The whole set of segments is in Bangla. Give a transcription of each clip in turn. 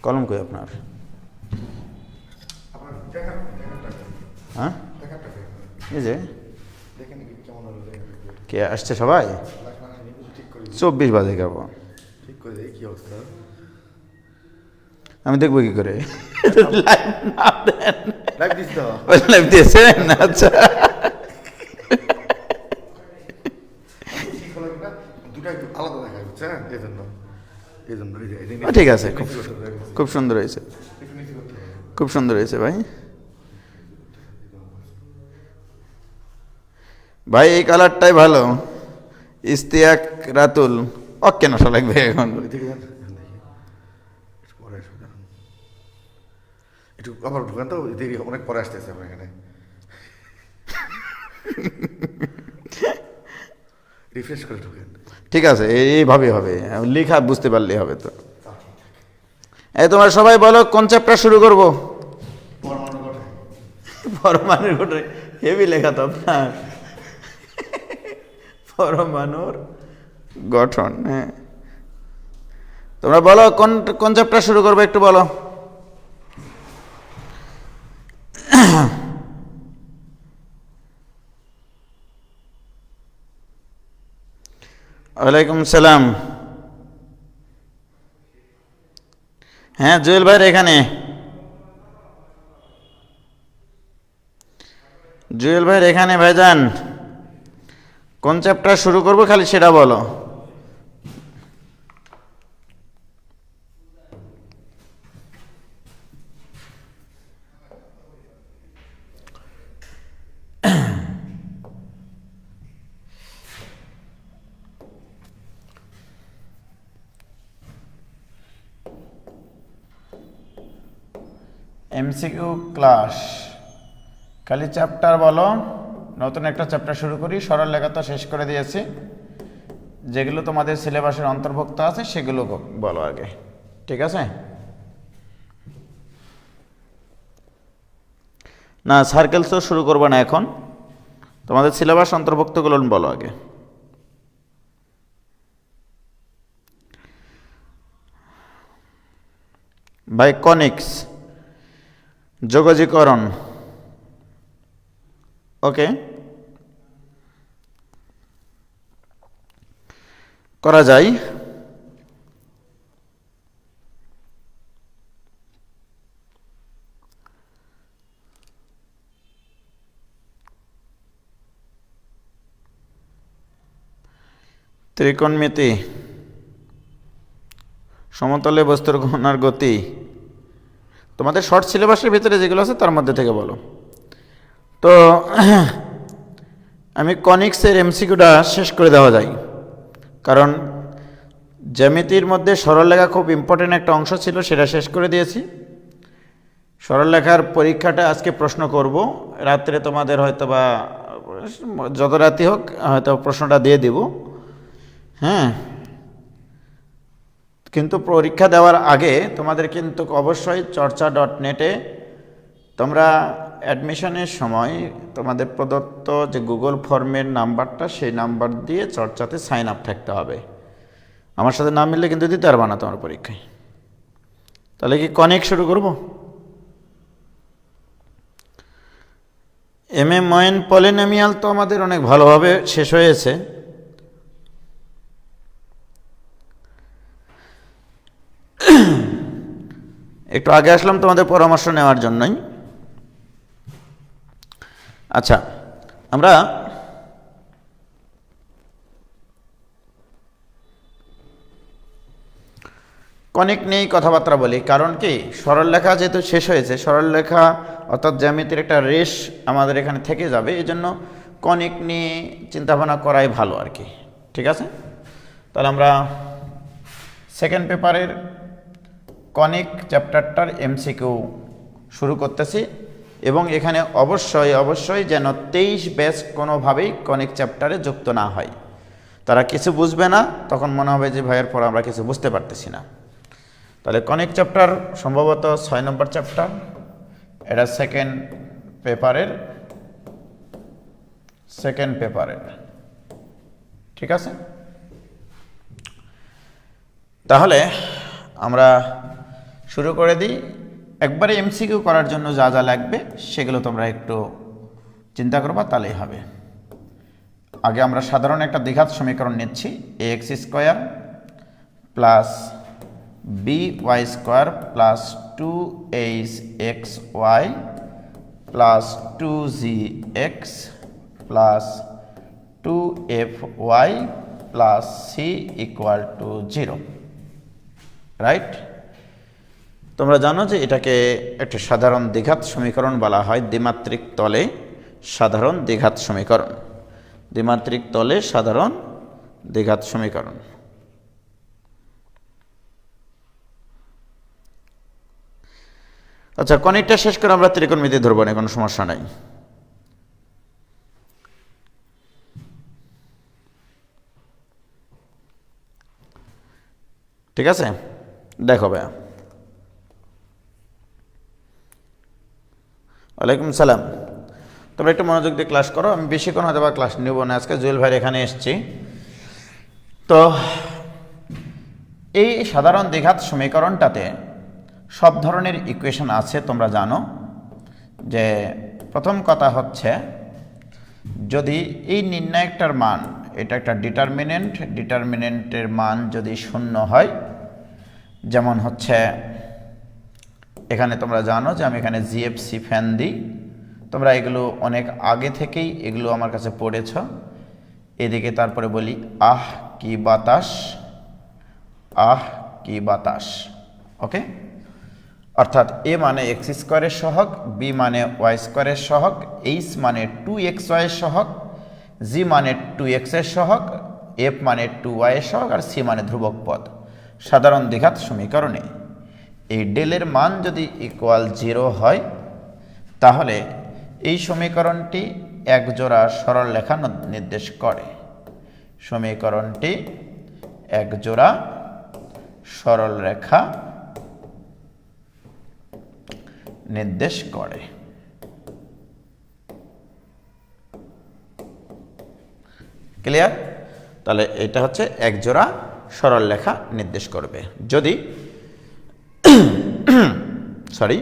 কলম কই আপনার? হ্যাঁ, এই যে কে আসছে সবাই? 24 বাজে যাবো, আমি দেখবো কি করে? লাইভ দিয়েছেন? আচ্ছা ঠিক আছে, খুব সুন্দর হয়েছে, খুব সুন্দর হয়েছে ভাই। ভাই এই কালারটাই ভালো। ইস্তিয়াক রাতুল ওকে নশা লাগবে এখন। একটু আবার ঢুকান তো, দেরি অনেক পরে আসতেছে আমার এখানে। রিফ্রেশ করে ঢুকেন। ঠিক আছে, এইভাবে হবে, লেখা বুঝতে পারলেই হবে। তো এই তোমরা সবাই বলো কোন চ্যাপ্টার শুরু করব? পরমাণুর গঠন। হেভি লেখা তো আপনার, পরমাণুর গঠন। হ্যাঁ, তোমরা বলো কোন কোন চ্যাপ্টার শুরু করবে, একটু বলো। ওয়ালাইকুম সালাম। হ্যাঁ জুয়েল ভাইয়ের এখানে, জুয়েল ভাইয়ের এখানে ভাইজান। কোন চ্যাপ্টার শুরু করবো খালি সেটা বলো। এমসিকিউ ক্লাস, খালি চ্যাপ্টার বলো। নতুন একটা চ্যাপ্টার শুরু করি। সরল লেখা তো শেষ করে দিয়েছি, যেগুলো তোমাদের সিলেবাসের অন্তর্ভুক্ত আছে সেগুলো বলো আগে, ঠিক আছে? না সার্কেলস তো শুরু করবো না এখন, তোমাদের সিলেবাস অন্তর্ভুক্তগুলো বলো আগে। বাই কনিক্স, যোগাযোগকরণ, ওকে করা যায়। ত্রিকোণমিতি, সমতলে বস্তুর ঘূর্ণার গতি, তোমাদের শর্ট সিলেবাসের ভিতরে যেগুলো আছে তার মধ্যে থেকে বলো। তো আমি কনিক্সের এমসিকিউটা শেষ করে দেওয়া যায়, কারণ জ্যামিতির মধ্যে সরলরেখা খুব ইম্পর্টেন্ট একটা অংশ ছিল, সেটা শেষ করে দিয়েছি। সরলরেখার পরীক্ষাটা আজকে প্রশ্ন করব রাত্রে, তোমাদের হয়তো বা যত রাতি হোক হয়তো প্রশ্নটা দিয়ে দিব। হ্যাঁ, কিন্তু পরীক্ষা দেওয়ার আগে তোমাদের কিন্তু অবশ্যই চর্চা.net-এ তোমরা অ্যাডমিশনের সময় তোমাদের প্রদত্ত যে গুগল ফর্মের নাম্বারটা, সেই নাম্বার দিয়ে চর্চাতে সাইন আপ থাকতে হবে। আমার সাথে না মিললে কিন্তু দিতে পারবা না তোমার পরীক্ষায়। তাহলে কি কনিক শুরু করব? ময়েন পলিনোমিয়াল তো আমাদের অনেক ভালোভাবে শেষ হয়েছে। একটু আগে আসলাম তোমাদের পরামর্শ নেওয়ার জন্যই। আচ্ছা, আমরা কনিক নিয়েই কথাবার্তা বলি, কারণ কি সরলরেখা যেহেতু শেষ হয়েছে, সরলরেখা অর্থাৎ জ্যামিতির একটা রেশ আমাদের এখানে থেকে যাবে, এই জন্য কনিক নিয়ে চিন্তাভাবনা করাই ভালো আর কি, ঠিক আছে? তাহলে আমরা সেকেন্ড পেপারের কনিক চ্যাপ্টারটার এমসিকিউ শুরু করতেছি, এবং এখানে অবশ্যই অবশ্যই যেন 23 ব্যাচ কোনোভাবেই কনিক চ্যাপ্টারে যুক্ত না হয়। তারা কিছু বুঝবে না, তখন মনে হবে যে ভাইয়ের পর আমরা কিছু বুঝতে পারতেছি না। তাহলে কনিক চ্যাপ্টার সম্ভবত 6 নম্বর চ্যাপ্টার, এটা সেকেন্ড পেপারের, ঠিক আছে? তাহলে আমরা শুরু করে দিই। একবারে এমসিকিউ করার জন্য যা যা লাগবে সেগুলো তোমরা একটু চিন্তা করবা, তাহলেই হবে। আগে আমরা সাধারণ একটা দ্বিঘাত সমীকরণ নিচ্ছি, ax square plus by square plus 2hxy plus 2gx plus 2fy plus c equal to 0, right? তোমরা জানো যে এটাকে একটা সাধারণ দ্বিঘাত সমীকরণ বলা হয়, দ্বিমাত্রিক তলে সাধারণ দ্বিঘাত সমীকরণ, দ্বিমাত্রিক তলে সাধারণ দ্বিঘাত সমীকরণ। আচ্ছা, কনিকটা শেষ করে আমরা ত্রিকোণমিতি ধরবো না, কোনো সমস্যা নাই। ঠিক আছে, দেখো ভাইয়া। ওয়ালাইকুম সালাম। তোমরা একটু মনোযোগ দিয়ে ক্লাস করো, আমি বেশিক্ষণ হয়তো বা ক্লাস নেব না আজকে, জুয়েল ভাইয়ের এখানে এসেছি। তো এই সাধারণ দ্বিঘাত সমীকরণটাতে সব ধরনের ইকুয়েশন আছে, তোমরা জানো। যে প্রথম কথা হচ্ছে, যদি এই নির্ণায়কটার মান, এটা একটা ডিটারমিনেন্ট, ডিটারমিনেন্টের মান যদি শূন্য হয়, যেমন হচ্ছে এখানে তোমরা জানো যে আমি এখানে জিএফসি ফ্যান দিই, তোমরা এগুলো অনেক আগে থেকেই এগুলো আমার কাছে পড়েছ। এদিকে তারপরে বলি আহ কি বাতাস, আহ কি বাতাস, ওকে? অর্থাৎ এ মানে এক্স স্কোয়ারের সহগ, বি মানে ওয়াই স্কোয়ারের সহগ, এইচ মানে 2xy এর সহগ, জি মানে 2x এর সহগ, এফ মানে 2y এর সহগ, আর সি মানে ধ্রুবক পদ। সাধারণ দ্বিঘাত সমীকরণে এই ডেলের মান যদি ইকুয়াল 0 হয়, তাহলে এই সমীকরণটি একজোড়া সরলরেখা নির্দেশ করে। সমীকরণটি একজোড়া সরলরেখা নির্দেশ করে। ক্লিয়ার? তাহলে এটা হচ্ছে একজোড়া সরলরেখা নির্দেশ করবে। যদি সরি,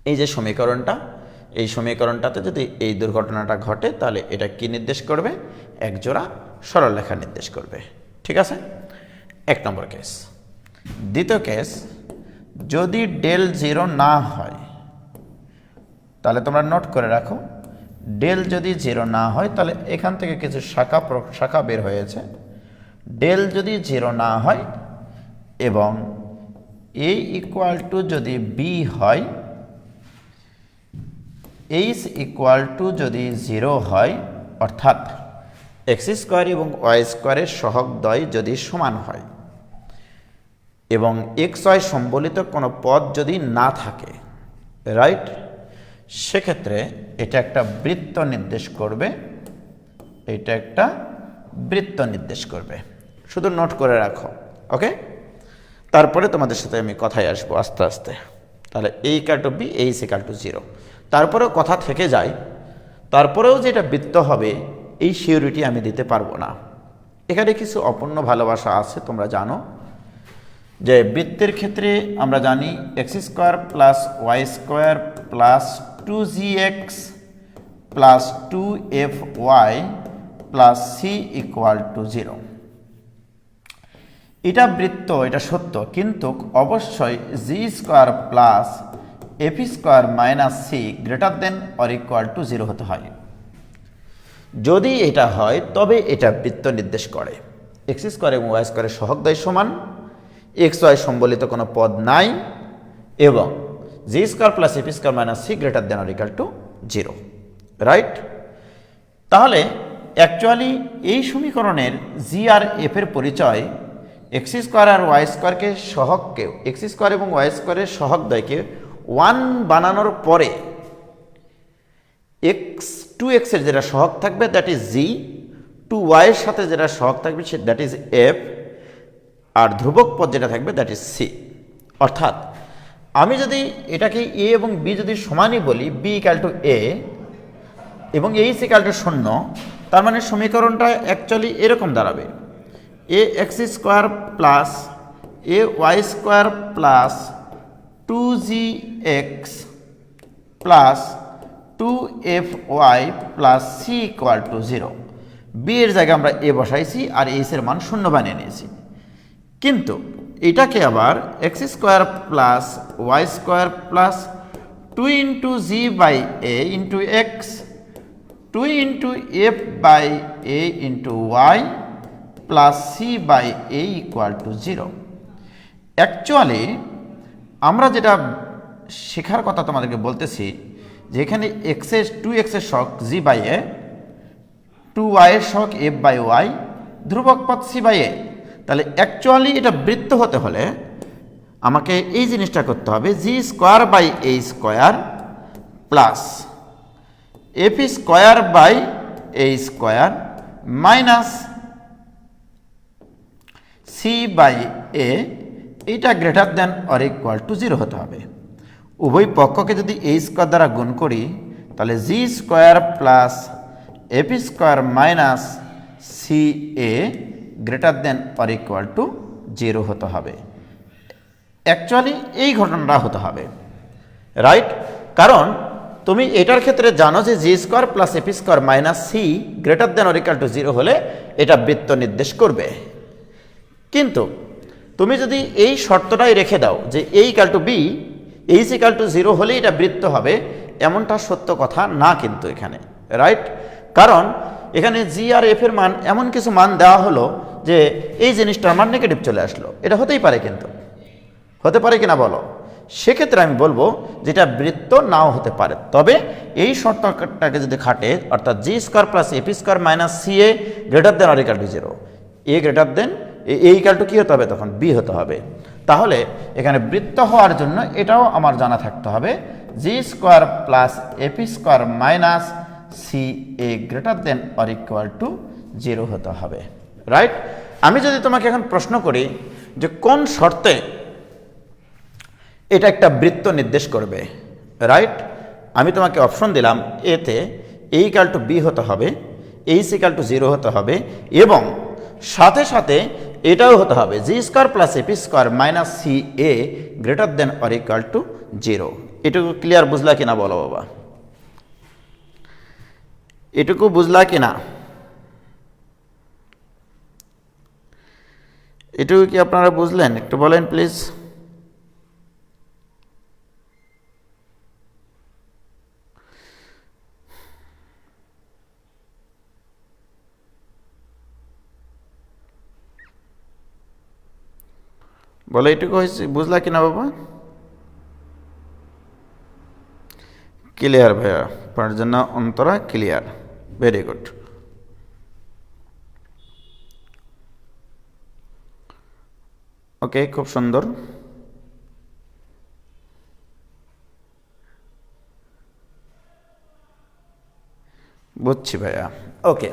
এই যে সমীকরণটা, এই সমীকরণটাতে যদি এই দুর্ঘটনাটা ঘটে, তাহলে এটা কি নির্দেশ করবে? একজোড়া সরলরেখা নির্দেশ করবে। ঠিক আছে, 1 নম্বর কেস। দ্বিতীয় কেস, যদি ডেল 0 না হয়, তাহলে তোমরা নোট করে রাখো, ডেল যদি 0 না হয়, তাহলে এখান থেকে কিছু শাখা বের হয়েছে। ডেল যদি 0 না হয় এবং a ইকুয়াল টু যদি b হয়, এইচ ইকুয়াল টু যদি 0 হয়, অর্থাৎ এক্স স্কোয়ার এবং ওয়াই স্কোয়ারের সহগদ্বয় যদি সমান হয় এবং এক্স ওয়াই সম্বলিত কোনো পদ যদি না থাকে, রাইট, সেক্ষেত্রে এটা একটা বৃত্ত নির্দেশ করবে, এটা একটা বৃত্ত নির্দেশ করবে। শুধু নোট করে রাখো, ওকে? তারপরে তোমাদের সাথে আমি কথায় আসবো আস্তে আস্তে। তাহলে a equal to b, H equal to 0, তারপরেও কথা থেকে যায়, তারপরেও যেটা বৃত্ত হবে এই সিউরিটি আমি দিতে পারবো না। এখানে কিছু অপূর্ণ ভালোবাসা আছে, তোমরা জানো যে বৃত্তের ক্ষেত্রে আমরা জানি x square plus y square plus 2gx plus 2fy plus c equal to 0। এটা বৃত্ত, এটা সত্য, কিন্তু অবশ্যই g square plus f square minus c greater than or equal to 0 হতে হয়। যদি এটা হয় তবে এটা বৃত্ত নির্দেশ করে। এক্স স্কোয়ার এবং ওয়াই স্কোয়ারের সহগদ্বয় সমান, এক্স ওয়াই সম্বলিত কোনো পদ নাই, এবং g square plus f square minus c greater than or equal to 0, right? তাহলে অ্যাকচুয়ালি এই সমীকরণের জি আর এফ এর পরিচয় এক্স স্কোয়ার আর ওয়াই স্কোয়ারকে সহগকে, এক্স স্কোয়ার এবং ওয়াই স্কোয়ারের সহগদ্বয়কে 1 বানানোর পরে টু এক্সের যেটা সহগ থাকবে দ্যাট ইজ জি, টু ওয়াইয়ের সাথে যেটা সহগ থাকবে দ্যাট ইজ এফ, আর ধ্রুবক পদ যেটা থাকবে দ্যাট ইজ সি। অর্থাৎ আমি যদি এটাকে এ এবং বি যদি সমানই বলি, বি ইকাল টু এ এবং এইচ ইকাল টু 0, তার মানে সমীকরণটা অ্যাকচুয়ালি এরকম দাঁড়াবে, a x square plus a y square plus 2gx plus 2fy plus c equal to 0। B এর জায়গায় আমরা এ বসাইছি আর এইচ এর মান 0 বানিয়ে নিয়েছি। কিন্তু এটাকে আবার x square plus y square plus 2 into g by a into x 2 into f by a into y plus c by a equal to 0। Actually আমরা যেটা শেখার কথা তোমাদেরকে বলতেছি যে এখানে এক্সের 2x এর শক জি বাই এ, 2y এর শক এফ বাই ওয়াই, ধ্রুবক পদ সি বাই এ। তাহলে অ্যাকচুয়ালি এটা বৃত্ত হতে হলে আমাকে এই জিনিসটা করতে হবে, g square by a square plus f square by a square minus c by a, এটা greater than or equal to 0 হতে হবে। উভয় পক্ষকে যদি এ স্কোয়ার দ্বারা গুণ করি তাহলে g square plus f square minus c a greater than or equal to 0 হতে হবে। অ্যাকচুয়ালি এই ঘটনাটা হতে হবে, রাইট? কারণ তুমি এটার ক্ষেত্রে জানো যে g square plus f square minus c greater than or equal to 0 হলে এটা বৃত্ত নির্দেশ করবে। কিন্তু তুমি যদি এই শর্তটাই রেখে দাও যে a equal to b, h equal to 0 হলে এটা বৃত্ত হবে, এমনটা সত্য কথা না কিন্তু এখানে, রাইট? কারণ এখানে জি আর এফ এর মান এমন কিছু মান দেওয়া হলো যে এই জিনিসটার মান নেগেটিভ চলে আসলো। এটা হতেই পারে, কিন্তু হতে পারে কিনা বলো? সেক্ষেত্রে আমি বলবো যেটা বৃত্ত নাও হতে পারে, তবে এই শর্তটাকে যদি খাটে, অর্থাৎ g square plus f square minus c a greater than or equal to 0, a greater than a equal to কী হতে হবে? তখন বি হতে হবে। তাহলে এখানে বৃত্ত হওয়ার জন্য এটাও আমার জানা থাকতে হবে, g square plus f square minus c a greater than or equal to 0 হতে হবে, রাইট? আমি যদি তোমাকে এখন প্রশ্ন করি যে কোন শর্তে এটা একটা বৃত্ত নির্দেশ করবে, রাইট? আমি তোমাকে অপশন দিলাম, এতে এ ইকুয়াল টু বি হতে হবে, এইচ ইকুয়াল টু 0 হতে হবে, এবং সাথে সাথে এটাও হতে হবে g square plus f square minus c a greater than or equal to 0। এটুকু ক্লিয়ার বুঝলা কিনা বলো বাবা? এটুকু বুঝলা কিনা? এটুকু কি আপনারা বুঝলেন? একটু বলেন প্লিজ। বলো এটুকু হয়েছে, বুঝলা কিনা বাবা? ক্লিয়ার ভাইয়া, Parjana Antara clear, very good. ওকে, খুব সুন্দর। বুঝছি ভাইয়া। ওকে,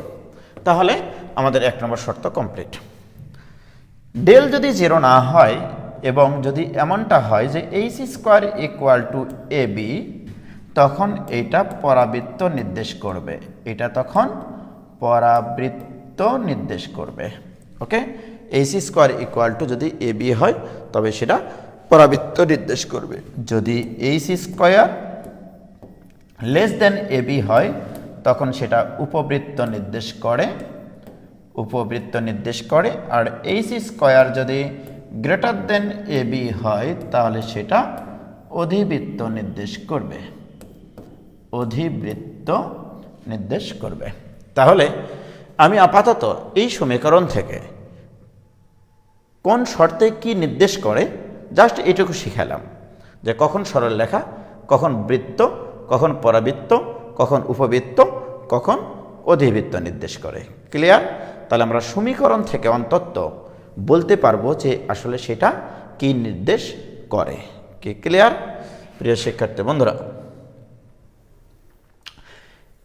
তাহলে আমাদের 1 নম্বর শর্ত কমপ্লিট। ডেল যদি 0 না হয় এবং যদি এমনটা হয় যে h square equal to a b, তখন এটা পরাবৃত্ত নির্দেশ করবে, এটা তখন পরাবৃত্ত নির্দেশ করবে। ওকে, এইচ স্কোয়ার ইকুয়াল টু যদি এ বি হয় তবে সেটা পরাবৃত্ত নির্দেশ করবে। যদি H square less than A B হয় তখন সেটা উপবৃত্ত নির্দেশ করে, উপবৃত্ত নির্দেশ করে। আর এইচ স্কোয়ার যদি গ্রেটার দেন এ বি হয় তাহলে সেটা অধিবৃত্ত নির্দেশ করবে, অধিবৃত্ত নির্দেশ করবে। তাহলে আমি আপাতত এই সমীকরণ থেকে কোন শর্তে কি নির্দেশ করে জাস্ট এটুকু শিখালাম, যে কখন সরলরেখা, কখন বৃত্ত, কখন পরাবৃত্ত, কখন উপবৃত্ত, কখন অধিবৃত্ত নির্দেশ করে। ক্লিয়ার? তাহলে আমরা সমীকরণ থেকে অন্তত বলতে পারবো যে আসলে সেটা কি নির্দেশ করে। কি ক্লিয়ার প্রিয় শিক্ষার্থী বন্ধুরা?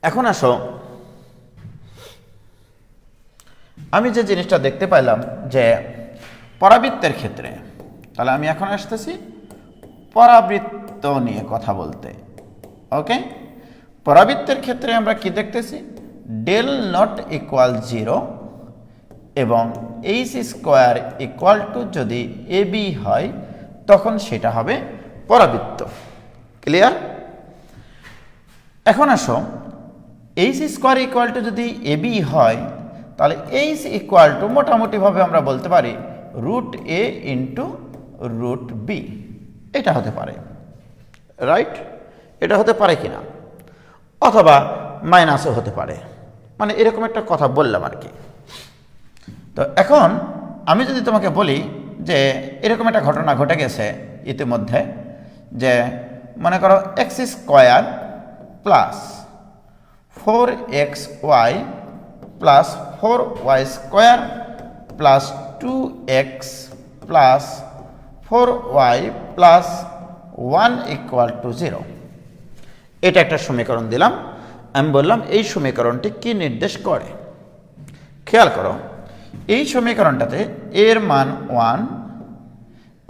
এখন আসো, আমি যে জিনিসটা দেখতে পাইলাম যে পরাবৃত্তের ক্ষেত্রে, তাহলে আমি এখন আসতেছি পরাবৃত্ত নিয়ে কথা বলতে। ওকে, পরাবৃত্তের ক্ষেত্রে আমরা কি দেখতেছি? ডেল নট ইকুয়াল 0 এবং এইচ স্কোয়ার ইকুয়াল টু যদি এ বি হয় তখন সেটা হবে পরাবৃত্ত। ক্লিয়ার? এখন আসো, এইচ স্কোয়ার ইকুয়াল টু যদি এ বি হয় তাহলে এইচ ইকুয়াল টু মোটামুটিভাবে আমরা বলতে পারি রুট এ ইন্টু রুট বি, এটা হতে পারে। রাইট? এটা হতে পারে কিনা, অথবা মাইনাসও হতে পারে, মানে এরকম একটা কথা বললাম আর কি। তো এখন আমি যদি তোমাকে বলি যে এরকম একটা ঘটনা ঘটে গেছে ইতিমধ্যে, যে মনে করো x square plus 4xy plus 4y square plus 2x plus 4y plus 1 equal to 0, এটা একটা সমীকরণ দিলাম। আমি বললাম এই সমীকরণটি কি নির্দেশ করে। খেয়াল করো, এই সমীকরণটাতে a এর মান 1,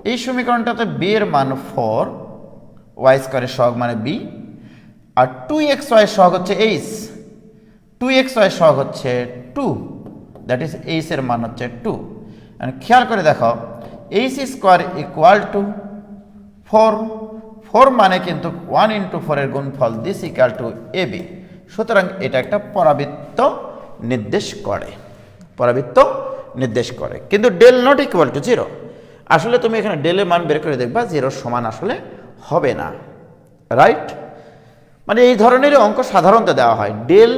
এই সমীকরণটাতে b এর মান 4, y স্কোয়ারের সহগ মানে b, আর 2xy সহগ হচ্ছে h, 2xy সহগ হচ্ছে 2, দ্যাট ইজ h এর মান হচ্ছে 2। খেয়াল করে দেখো, h স্কোয়ার ইকুয়াল টু 4, 4 মানে কিন্তু 1 ইন্টু 4 এর গুণফল, this equal to a b. সুতরাং এটা একটা পরাবৃত্ত নির্দেশ করে, পরাবৃত্ত নির্দেশ করে। কিন্তু ডেল নট ইকুয়াল টু 0, আসলে তুমি এখানে ডেলের মান বের করে দেখবা 0 সমান আসলে হবে না। রাইট? মানে এই ধরনের অঙ্ক সাধারণত দেওয়া হয়, ডেল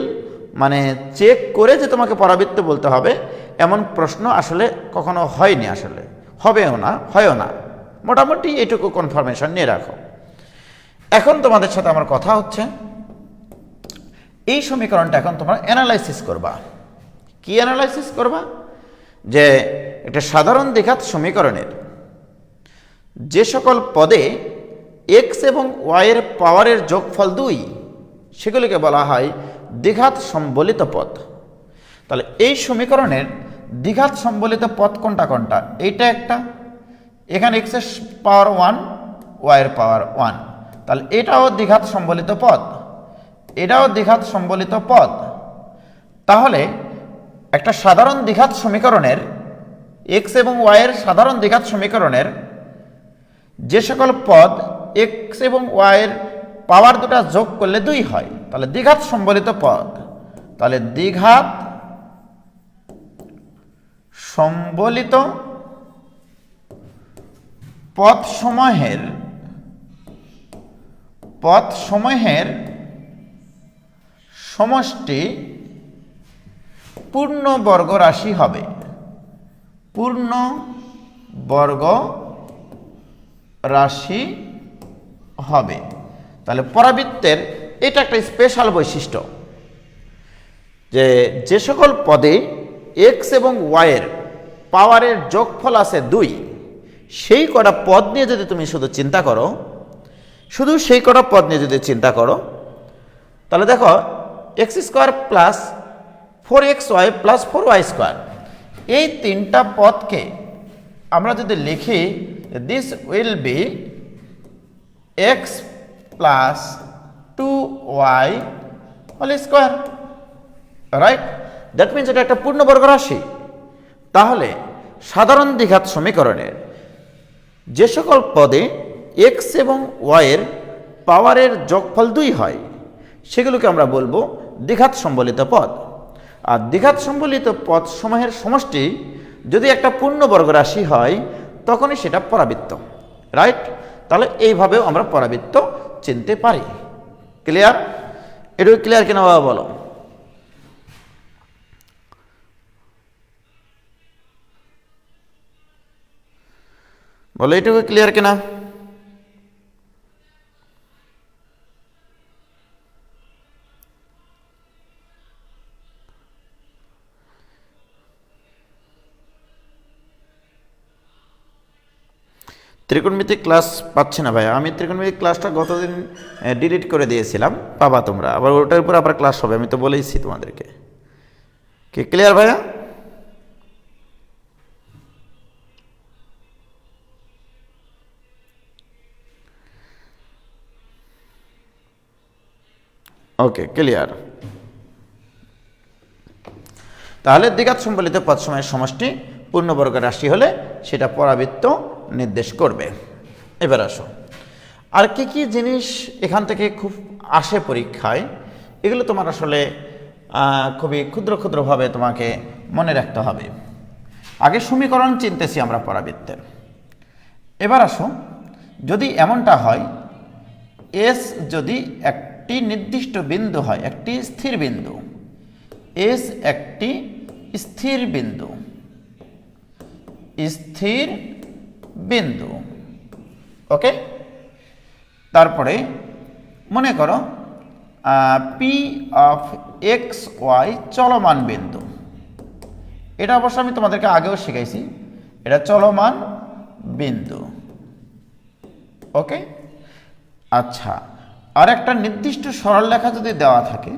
মানে চেক করে যে তোমাকে পরাবৃত্ত বলতে হবে এমন প্রশ্ন আসলে কখনো হয়নি, আসলে হবেও না, হয়ও না। মোটামুটি এইটুকু কনফার্মেশন নিয়ে রাখো। এখন তোমাদের সাথে আমার কথা হচ্ছে, এই সমীকরণটা এখন তোমরা অ্যানালাইসিস করবা। কি অ্যানালাইসিস করবা? যে একটা সাধারণ দ্বিঘাত সমীকরণের যে সকল পদে এক্স এবং ওয়াই এর পাওয়ারের যোগফল 2, সেগুলিকে বলা হয় দ্বিঘাত সম্বলিত পদ। তাহলে এই সমীকরণের দ্বিঘাত সম্বলিত পদ কোনটা কোনটা? এইটা একটা, এখানে এক্স এর পাওয়ার 1, ওয়াই এর পাওয়ার 1, তাহলে এটাও দ্বিঘাত সম্বলিত পদ, এটাও দ্বিঘাত সম্বলিত পদ। তাহলে একটা সাধারণ দ্বিঘাত সমীকরণের, এক্স এবং ওয়াই এর সাধারণ দ্বিঘাত সমীকরণের যে সকল পদ এক্স এবং ওয়াই এর পাওয়ার দুটা যোগ করলে 2 হয়, তাহলে দ্বিঘাত সম্বলিত পদ। তাহলে দ্বিঘাত সম্বলিত পদসমূহের সমষ্টি পূর্ণ বর্গ রাশি হবে, পূর্ণ বর্গ রাশি হবে। তাহলে পরাবৃত্তের এটা একটা স্পেশাল বৈশিষ্ট্য, যে সকল পদে এক্স এবং ওয়াইয়ের পাওয়ারের যোগফল আছে 2, সেই কটা পদ নিয়ে যদি তুমি শুধু চিন্তা করো, শুধু সেই কটা পদ নিয়ে যদি চিন্তা করো, তাহলে দেখো x square plus 4xy plus 4y square, এই তিনটা পদকে আমরা যদি লিখি, this will be x plus 2y whole square. Right? That means এটা একটা পূর্ণবর্গ রাশি। তাহলে সাধারণ দ্বিঘাত সমীকরণের যে সকল পদে এক্স এবং ওয়াইয়ের পাওয়ারের যোগফল 2 হয়, সেগুলোকে আমরা বলবো দ্বিঘাত সম্বলিত পদ। আর দ্বিঘাত সম্বলিত পদ সমূহের সমষ্টি যদি একটা পূর্ণবর্গ রাশি হয়, তখনই সেটা পরাবৃত্ত। রাইট? তাহলে এইভাবেও আমরা পরাবৃত্ত চিনতে পারি। ক্লিয়ার? এটুকু ক্লিয়ার কিনা বাবা বলো? বলো এটুকু ক্লিয়ার কিনা? ত্রিকোণমিতিক ক্লাস পাচ্ছি না ভাইয়া, আমি ত্রিকোণমিতিক ক্লাসটা গতদিন ডিলিট করে দিয়েছিলাম, পাবা তোমরা আবার, ওটার উপর আবার ক্লাস হবে, আমি তো বলেইছি তোমাদেরকে। কি ক্লিয়ার ভাইয়া? ওকে, ক্লিয়ার। তাহলে দ্বিঘাত সম্বলিত পদ সময়ের সমষ্টি পূর্ণবর্গ রাশি হলে সেটা পরাবৃত্ত নির্দেশ করবে। এবার আসো, আর কি কি জিনিস এখান থেকে খুব আসে পরীক্ষায়, এগুলো তোমার আসলে খুবই ক্ষুদ্র ক্ষুদ্রভাবে তোমাকে মনে রাখতে হবে। আগে সমীকরণ চিনতেছি আমরা পরাবৃত্তের। এবার আসো, যদি এমনটা হয় এস যদি একটি নির্দিষ্ট বিন্দু হয়, একটি স্থির বিন্দু, এস একটি স্থির বিন্দু, স্থির বিন্দু, ওকে। তারপরে মনে করো পি অফ এক্স ওয়াই চলমান বিন্দু। এটা অবশ্য আমি তোমাদেরকে আগেও শিখাইছি, এটা চলমান বিন্দু, ওকে। আচ্ছা, আর একটা নির্দিষ্ট সরলরেখা যদি দেওয়া থাকে,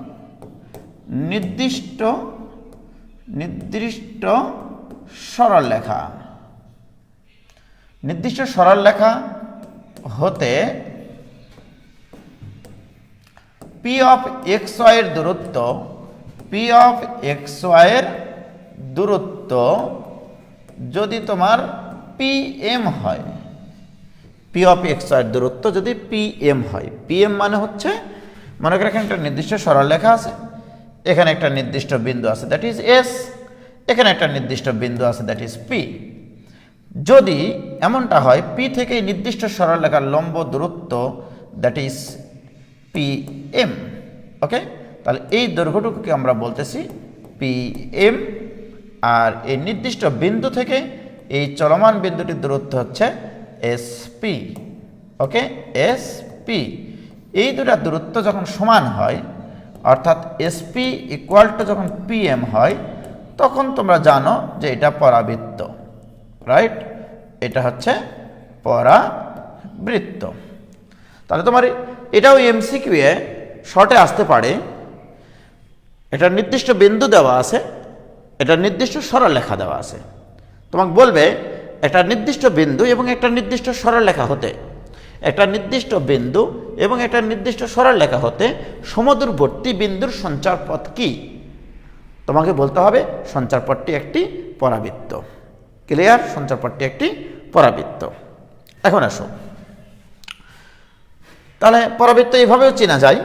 নির্দিষ্ট সরলরেখা, নির্দিষ্ট সরলরেখা হতে পি অফ এক্স ওয়াই এর দূরত্ব, পি অফ এক্স ওয়াই এর দূরত্ব যদি তোমার পি এম হয়, পি অফ এক্স ওয়াই এর দূরত্ব যদি পি এম হয়, পি এম মানে হচ্ছে মনে করো এখানে একটা নির্দিষ্ট সরলরেখা আছে, এখানে একটা নির্দিষ্ট বিন্দু আছে দ্যাট ইজ এস, এখানে একটা নির্দিষ্ট বিন্দু আছে দ্যাট ইজ পি। যদি এমনটা হয় পি থেকে নির্দিষ্ট সরলরেখার লম্ব দূরত্ব দ্যাট ইজ পি এম, ওকে। তাহলে এই দৈর্ঘ্যটুকুকে আমরা বলতেছি পি এম, আর এই নির্দিষ্ট বিন্দু থেকে এই চলমান বিন্দুটির দূরত্ব হচ্ছে এস পি, ওকে, এস পি। এই দুটা দূরত্ব যখন সমান হয়, অর্থাৎ এস পি ইকুয়াল টু যখন পি এম হয়, তখন তোমরা জানো যে এটা পরাবৃত্ত, রাইট, এটা হচ্ছে পরাবৃত্ত। তাহলে তোমার এটাও এমসিকিউ এ শর্টে আসতে পারে, এটা নির্দিষ্ট বিন্দু দেওয়া আছে, এটা নির্দিষ্ট সরলরেখা দেওয়া আছে, তোমাকে বলবে একটা নির্দিষ্ট বিন্দু এবং একটা নির্দিষ্ট সরলরেখা হতে, একটা নির্দিষ্ট বিন্দু এবং একটা নির্দিষ্ট সরলরেখা হতে সমদূরবর্তী বিন্দুর সঞ্চারপথ কি? তোমাকে বলতে হবে সঞ্চারপথটি একটি পরাবৃত্ত। ক্লিয়ার? সঞ্চারপথটি একটি পরাবৃত্ত। এখন আসো, তাহলে পরাবৃত্ত এইভাবেও চেনা যায়।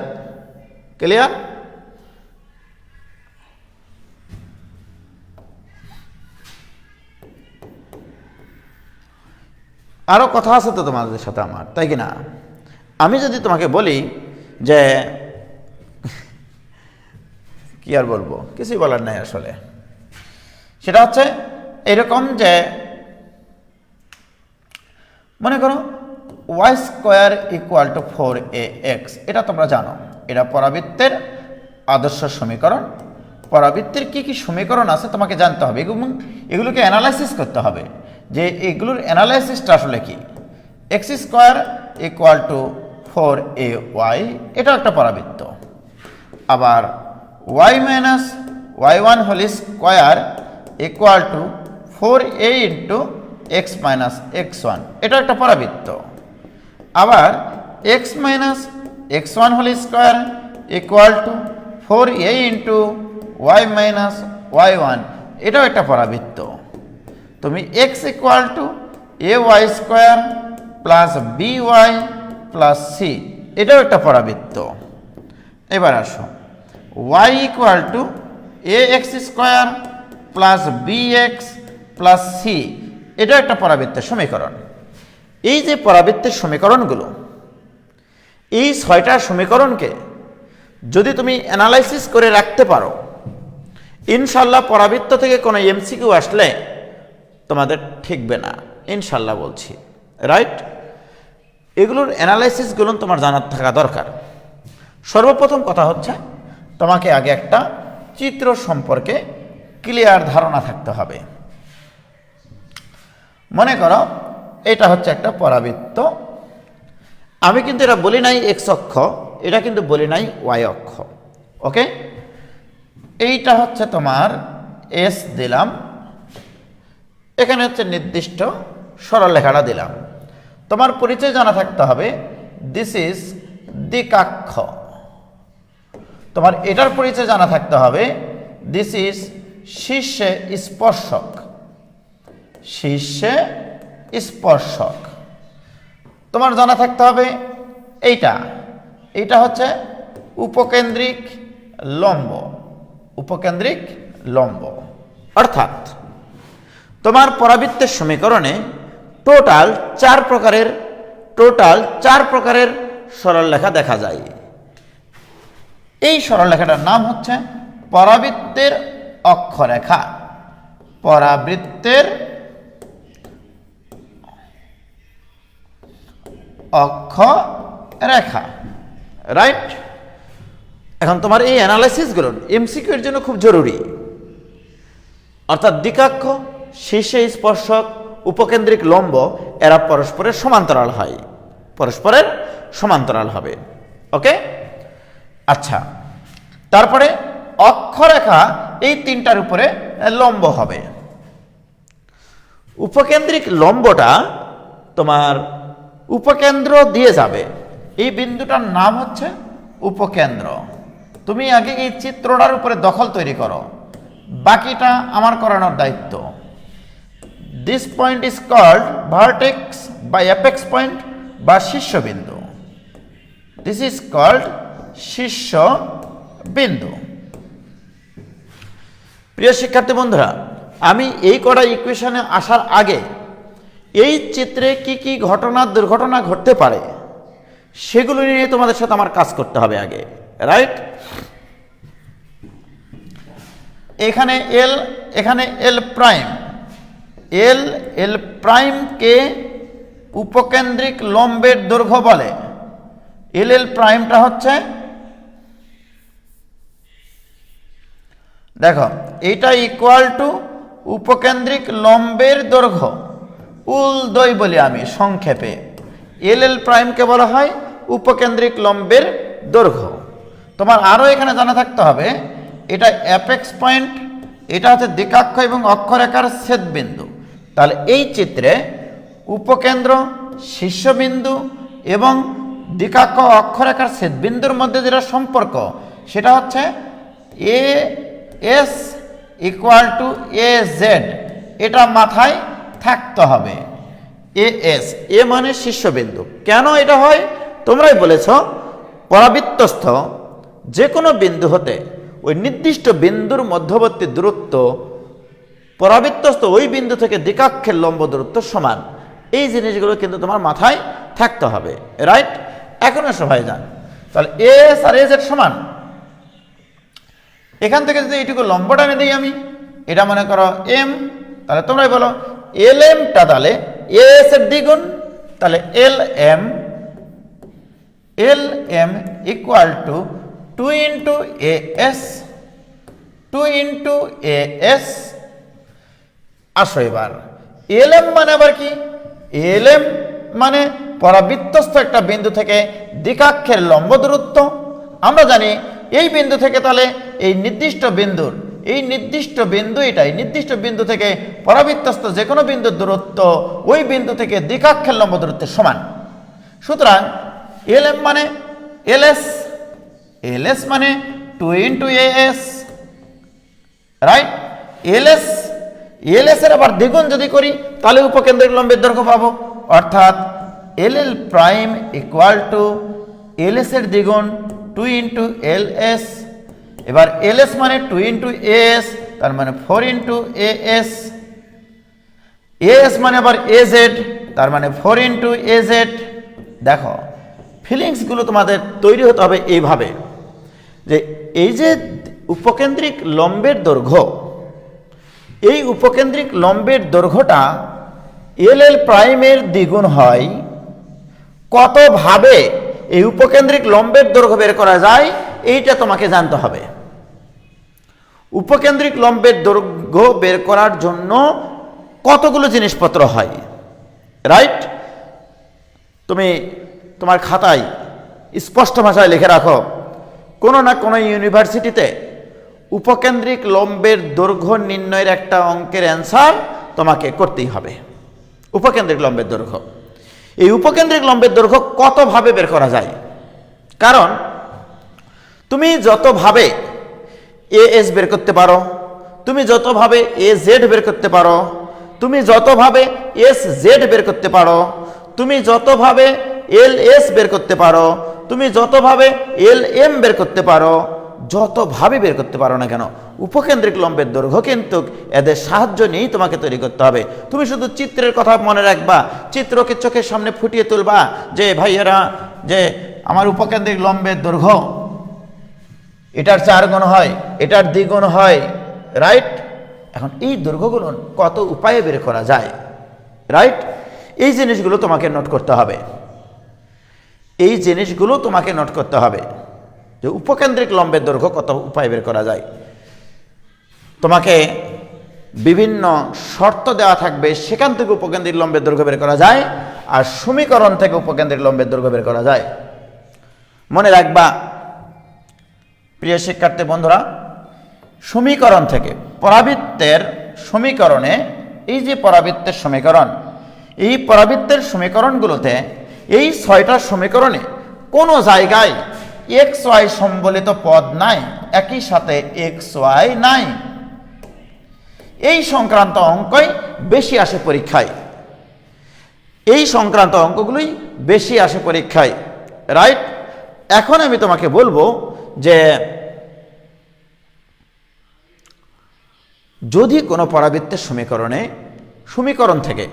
ক্লিয়ার? আরও কথা আছে তো তোমাদের সাথে আমার, তাই কি না? আমি যদি তোমাকে বলি যে কি আর বলবো, কিছুই বলার নাই আসলে, সেটা হচ্ছে এরকম যে মনে করো Y square equal two 4ax, এটা তোমরা জানো, এটা পরাবৃত্তের আদর্শ সমীকরণ। পরাবৃত্তের কি কি সমীকরণ আছে তোমাকে জানতে হবে, এবং এগুলোকে অ্যানালাইসিস করতে হবে যে এগুলোর অ্যানালাইসিসটা আসলে কি। X square equal two 4ay, এটাও একটা পরাবৃত্ত। আবার y minus y1 whole square equal to 4a into x minus x1, এটা একটা পরাবৃত্ত। আবার x minus x1 whole square equal to 4a into y minus y1, এটাও একটা পরাবৃত্ত। তুমি x equal to ay square plus by plus c, এটাও একটা পরাবৃত্ত। এবার আসো y equal to ax square plus bx plus c, এটাও একটা পরাবৃত্তের সমীকরণ। এই যে পরাবৃত্তের সমীকরণগুলো, এই 6টা সমীকরণকে যদি তুমি অ্যানালাইসিস করে রাখতে পারো, ইনশাল্লাহ পরাবৃত্ত থেকে কোনো এমসিকিউ আসলে তোমাদের ঠেকবে না, ইনশাল্লাহ বলছি, রাইট? এগুলোর অ্যানালাইসিসগুলো তোমার জানার থাকা দরকার। সর্বপ্রথম কথা হচ্ছে তোমাকে আগে একটা চিত্র সম্পর্কে ক্লিয়ার ধারণা থাকতে হবে। মনে করো এটা হচ্ছে একটা পরাবৃত্ত, আমি কিন্তু এটা বলি নাই এক্স অক্ষ, এটা কিন্তু বলি নাই ওয়াই অক্ষ, ওকে। এইটা হচ্ছে তোমার এস দিলাম, এখানে হচ্ছে নির্দিষ্ট সরলরেখাটা দিলাম। তোমার পরিচয় জানা থাকতে হবে, দিস ইজ দিকাক্ষ। তোমার এটার পরিচয় জানা থাকতে হবে, দিস ইজ শীর্ষে স্পর্শক, শীর্ষে স্পর্শক। তোমার জানা থাকতে হবে এইটা, এইটা হচ্ছে উপকেন্দ্রিক লম্ব, উপকেন্দ্রিক লম্ব। অর্থাৎ তোমার পরাবৃত্তের সমীকরণে টোটাল চার প্রকারের সরলরেখা দেখা যায়। এই সরলরেখাটার নাম হচ্ছে পরাবৃত্তের অক্ষরেখা, পরাবৃত্তের অক্ষরেখা, রাইট। এখন তোমার এই অ্যানালাইসিসগুলো এমসিকিউ এর জন্য খুব জরুরি। অর্থাৎ দ্বিকাক্ষ, শীর্ষে স্পর্শক, উপকেন্দ্রিক লম্ব এরা পরস্পরের সমান্তরাল হয়, পরস্পরের সমান্তরাল হবে। ওকে, আচ্ছা। তারপরে অক্ষরেখা এই তিনটার উপরে লম্ব হবে। উপকেন্দ্রিক লম্বটা তোমার উপকেন্দ্র দিয়ে যাবে, এই বিন্দুটার নাম হচ্ছে উপকেন্দ্র। তুমি আগে এই চিত্রটার উপরে দখল তৈরি করো, বাকিটা আমার করানোর দায়িত্ব। This point is called vertex বা অ্যাপেক্স পয়েন্ট বা শীর্ষবিন্দু। দিস ইজ কল্ড শীর্ষবিন্দু। প্রিয় শিক্ষার্থী বন্ধুরা, আমি এই কটা ইকুয়েশনে আসার আগে এই চিত্রে কি কি দুর্ঘটনা ঘটতে পারে সেগুলো নিয়ে তোমাদের সাথে আমার কাজ করতে হবে আগে, রাইট। এখানে এল প্রাইম, এল প্রাইমকে উপকেন্দ্রিক লম্বের দৈর্ঘ্য বলে। এল প্রাইমটা হচ্ছে, দেখো এইটা ইকুয়াল টু উপকেন্দ্রিক লম্বের দৈর্ঘ্য, উলদয় বলি আমি সংক্ষেপে। এল প্রাইমকে বলা হয় উপকেন্দ্রিক লম্বের দৈর্ঘ্য। তোমার আরও এখানে জানা থাকতে হবে এটা অ্যাপেক্স পয়েন্ট, এটা হচ্ছে দ্বিকাক্ষ এবং অক্ষরেখার ছেদবিন্দু। তাহলে এই চিত্রে উপকেন্দ্র, শীর্ষবিন্দু এবং দ্বিকাক্ষ অক্ষরেখার ছেদবিন্দুর মধ্যে যেটা সম্পর্ক সেটা হচ্ছে A S equal to A Z, এটা মাথায় থাকতে হবে। এ এস, এ মানে শীর্ষবিন্দু। কেন এটা হয় তোমরাই বলেছ, পরাবৃত্তস্থ যে কোনো বিন্দু হতে ওই নির্দিষ্ট বিন্দুর মধ্যবর্তী দূরত্ব পরাবৃত্তস্থ ওই বিন্দু থেকে দ্বিকাক্ষের লম্ব দূরত্ব সমান। এই জিনিসগুলো কিন্তু তোমার মাথায় থাকতে হবে, রাইট। এখনো সবাই জান, তাহলে এস আর এস এর সমান। এখান থেকে যদি এইটুকু লম্বটা এনে দিই আমি, এটা মনে করো এম, তাহলে তোমরাই বলো এল এমটা তাহলে এস এর দ্বিগুণ, তাহলে l m equal to 2 into a s, 2 into a s. আসো এবার এল এম মানে আবার কি? এল এম মানে পরাবৃত্তস্থ একটা বিন্দু থেকে দ্বিকাক্ষের লম্ব দূরত্ব। আমরা জানি এই বিন্দু থেকে তাহলে এই নির্দিষ্ট বিন্দুর এই নির্দিষ্ট বিন্দু থেকে পরাবৃত্তস্থ যে কোনো বিন্দুর দূরত্ব ওই বিন্দু থেকে দ্বিকাক্ষের লম্ব দূরত্বের সমান। সুতরাং এল এম মানে এল এস মানে 2 into a S, right. L s এর আবার দ্বিগুণ যদি করি তাহলে উপকেন্দ্রিক লম্বের দৈর্ঘ্য পাবো, অর্থাৎ l prime equal to l s এর দ্বিগুণ 2 ইন্টু এল এস। এবার এল এস মানে 2 ইন্টু এস, তার মানে 4 ইন্টু এ এস মানে আবার এ জেড, তার মানে 4 ইন্টু এ জেড। দেখো ফিলিংসগুলো তোমাদের তৈরি হতে হবে এইভাবে যে এই যে উপকেন্দ্রিক লম্বের দৈর্ঘ্য, এই উপকেন্দ্রিক লম্বের দৈর্ঘ্যটা এল প্রাইমের দ্বিগুণ হয়। কতভাবে এই উপকেন্দ্রিক লম্বের দৈর্ঘ্য বের করা যায় এইটা তোমাকে জানতে হবে। উপকেন্দ্রিক লম্বের দৈর্ঘ্য বের করার জন্য কতগুলো জিনিসপত্র হয়, রাইট। তুমি তোমার খাতায় স্পষ্ট ভাষায় লিখে রাখো, কোনো না কোনো ইউনিভার্সিটিতে উপকেন্দ্রিক লম্বের দৈর্ঘ্য নির্ণয়ের একটা অঙ্কের অ্যান্সার তোমাকে করতেই হবে। উপকেন্দ্রিক লম্বের দৈর্ঘ্য, এই উপকেন্দ্রিক লম্বের দৈর্ঘ্য কতভাবে বের করা যায়, কারণ তুমি যতভাবে এ এস বের করতে পারো, তুমি যতভাবে এ জেড বের করতে পারো, তুমি যতভাবে এস জেড বের করতে পারো, তুমি যতভাবে এল এস বের করতে পারো, তুমি যতভাবে এল এম বের করতে পারো, যতভাবে বের করতে পারো না কেন, উপকেন্দ্রিক লম্বের দৈর্ঘ্য কিন্তু এদের সাহায্য নিয়েই তোমাকে তৈরি করতে হবে। তুমি শুধু চিত্রের কথা মনে রাখবা, চিত্রকে চোখের সামনে ফুটিয়ে তুলবা যে ভাইয়েরা যে আমার উপকেন্দ্রিক লম্বের দৈর্ঘ্য এটার 4 গুণ হয়, এটার 2 গুণ হয়, রাইট? এখন এই দৈর্ঘ্যগুলো কত উপায়ে বের করা যায়, রাইট? এই জিনিসগুলো তোমাকে নোট করতে হবে, এই জিনিসগুলো তোমাকে নোট করতে হবে যে উপকেন্দ্রিক লম্বের দৈর্ঘ্য কত উপায় বের করা যায়। তোমাকে বিভিন্ন শর্ত দেওয়া থাকবে, সেখান থেকে উপকেন্দ্রিক লম্বের দৈর্ঘ্য বের করা যায়, আর সমীকরণ থেকে উপকেন্দ্রিক লম্বের দৈর্ঘ্য বের করা যায়। মনে রাখবা প্রিয় শিক্ষার্থী বন্ধুরা, সমীকরণ থেকে পরাবৃত্তের সমীকরণে, এই যে পরাবৃত্তের সমীকরণ, এই পরাবৃত্তের সমীকরণগুলোতে এই 6টা সমীকরণে কোনো জায়গায় এক্স ওয়াই সম্বলিত পদ নাই, একই সাথে এক্স ওয়াই নাই। এই সংক্রান্ত অঙ্কই বেশি আসে পরীক্ষায়, এই সংক্রান্ত অঙ্কগুলোই বেশি আসে পরীক্ষায়, রাইট? এখন আমি তোমাকে বলবো যে যদি কোনো পরাবৃত্তের সমীকরণ থেকে,